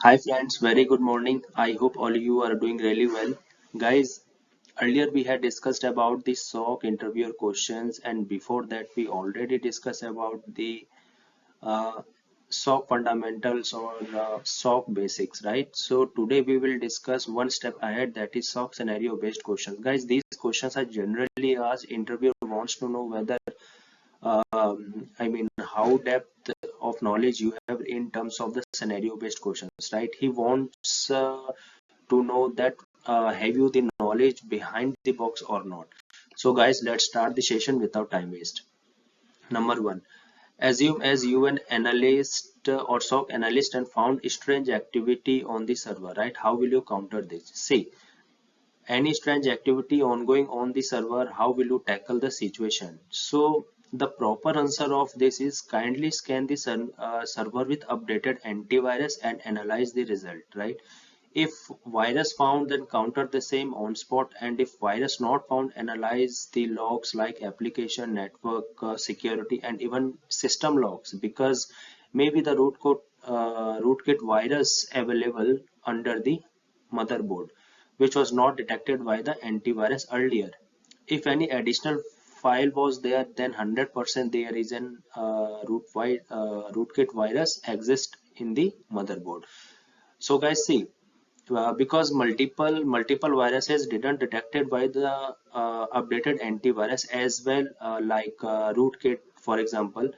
Hi friends, very good morning. I hope all of you are doing really well. Guys, earlier we had discussed about the SOC interviewer questions, and before that we already discussed about the uh, SOC fundamentals or SOC basics, right? So today we will discuss one step ahead, that is SOC scenario based questions. Guys, these questions are generally asked. Interviewer wants to know whether how depth of knowledge you have in terms of the scenario based questions, right? He wants to know that have you the knowledge behind the box or not. So guys, let's start the session without time waste. Number one, assume as you an analyst or SOC analyst and found strange activity on the server, right? How will you counter this? See, any strange activity ongoing on the server, how will you tackle the situation? So the proper answer of this is kindly scan the server with updated antivirus and analyze the result, right? If virus found, then counter the same on spot, and if virus not found, analyze the logs like application, network, security, and even system logs, because maybe the rootkit virus available under the motherboard, which was not detected by the antivirus earlier. If any additional file was there, then 100% there is an rootkit virus exist in the motherboard. So guys, see, because multiple viruses didn't detected by the updated antivirus as well, like rootkit for example.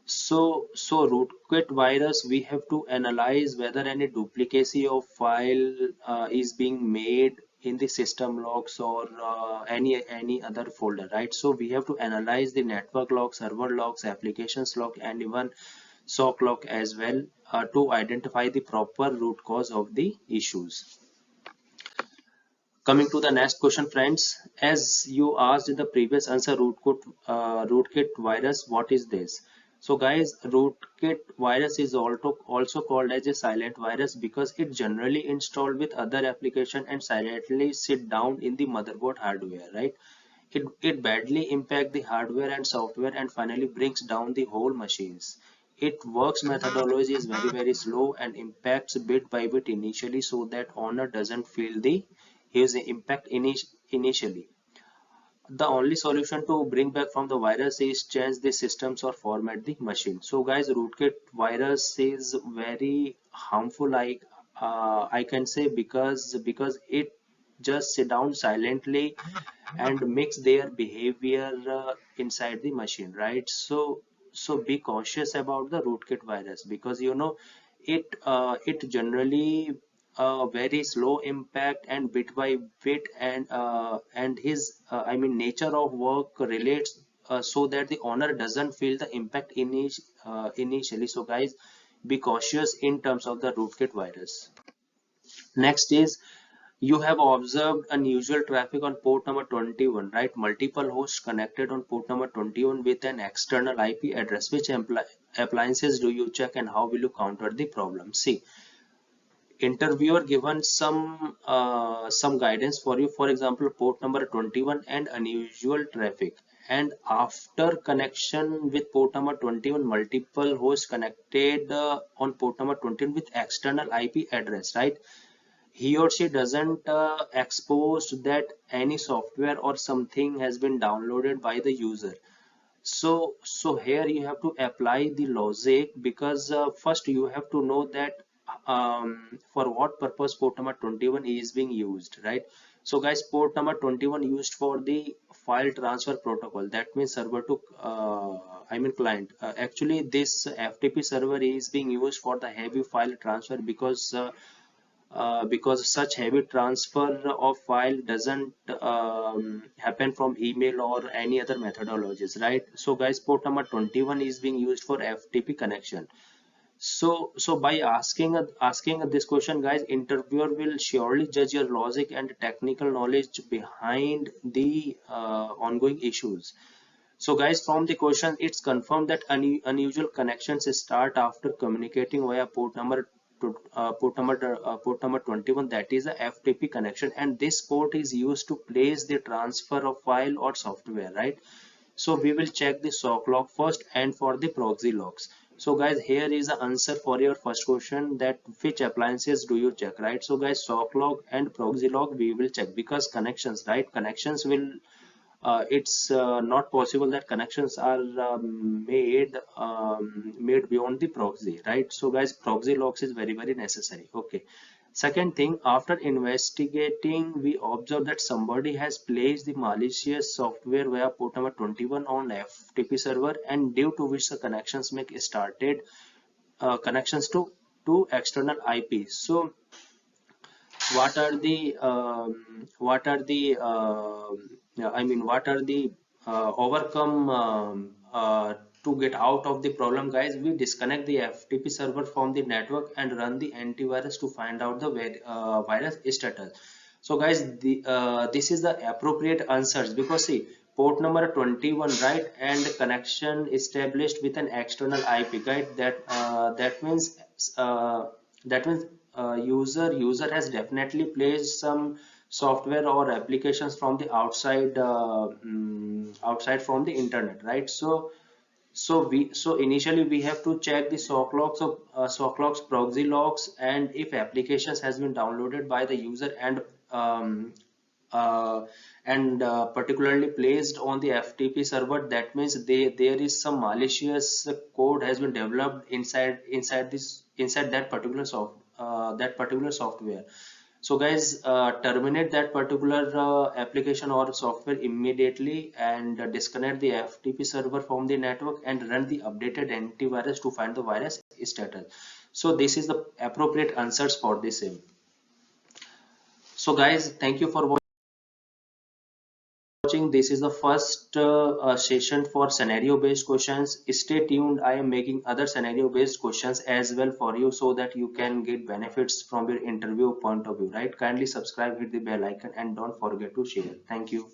So rootkit virus, we have to analyze whether any duplicacy of file is being made in the system logs or any other folder, right? So we have to analyze the network log, server logs, applications log, and even SOC log as well, to identify the proper root cause of the issues. Coming to the next question, friends, as you asked in the previous answer, rootkit virus, what is this? So guys, rootkit virus is also called as a silent virus because it generally installed with other application and silently sit down in the motherboard hardware, right? It badly impacts the hardware and software and finally brings down the whole machines. It works methodology is very slow and impacts bit by bit initially, so that owner doesn't feel the huge impact initially. The only solution to bring back from the virus is change the systems or format the machine. So guys, rootkit virus is very harmful, like I can say, because it just sit down silently and mix their behavior inside the machine, right? So be cautious about the rootkit virus, because it generally very slow impact and bit by bit, and his nature of work relates, so that the owner doesn't feel the impact initially. So guys, be cautious in terms of the rootkit virus. Next is, you have observed unusual traffic on port number 21, right? Multiple hosts connected on port number 21 with an external IP address. Which appliances do you check and how will you counter the problem? See, interviewer given some guidance for you. For example, port number 21 and unusual traffic. And after connection with port number 21, multiple hosts connected on port number 21 with external IP address, right? He or she doesn't expose that any software or something has been downloaded by the user. So here you have to apply the logic, because first you have to know that for what purpose port number 21 is being used, right? So guys, port number 21 used for the file transfer protocol, that means server to client. Actually this FTP server is being used for the heavy file transfer, because such heavy transfer of file doesn't happen from email or any other methodologies, right? So guys, port number 21 is being used for FTP connection. So by asking this question, guys, interviewer will surely judge your logic and technical knowledge behind the ongoing issues. So guys, from the question, it's confirmed that unusual connections start after communicating via port number 21, that is a FTP connection, and this port is used to place the transfer of file or software, right? So we will check the SOC log first and for the proxy logs. So guys, here is the answer for your first question, that which appliances do you check, right? So guys, sock log and proxy log we will check, because connections, right? Connections will it's not possible that connections are made beyond the proxy, right? So guys, proxy logs is very necessary. Okay. Second thing, after investigating, we observe that somebody has placed the malicious software via port number 21 on FTP server, and due to which the connections make started connections to external IP. So what are the yeah, I mean what are the overcome to get out of the problem, guys? We disconnect the FTP server from the network and run the antivirus to find out the virus status. So guys, this is the appropriate answers, because see, port number 21, right, and connection established with an external IP, right? That means uh, that means user has definitely placed some software or applications from the outside from the internet, right? So initially we have to check the sock logs, proxy logs, and if applications has been downloaded by the user um, uh, and particularly placed on the FTP server, that means there is some malicious code has been developed inside that particular software. So guys, terminate that particular application or software immediately, and disconnect the FTP server from the network and run the updated antivirus to find the virus status. So this is the appropriate answers for the same. So guys, thank you for watching. This is the first session for scenario based questions. Stay tuned. I am making other scenario based questions as well for you, so that you can get benefits from your interview point of view, right? Kindly subscribe, hit the bell icon, and don't forget to share. Thank you.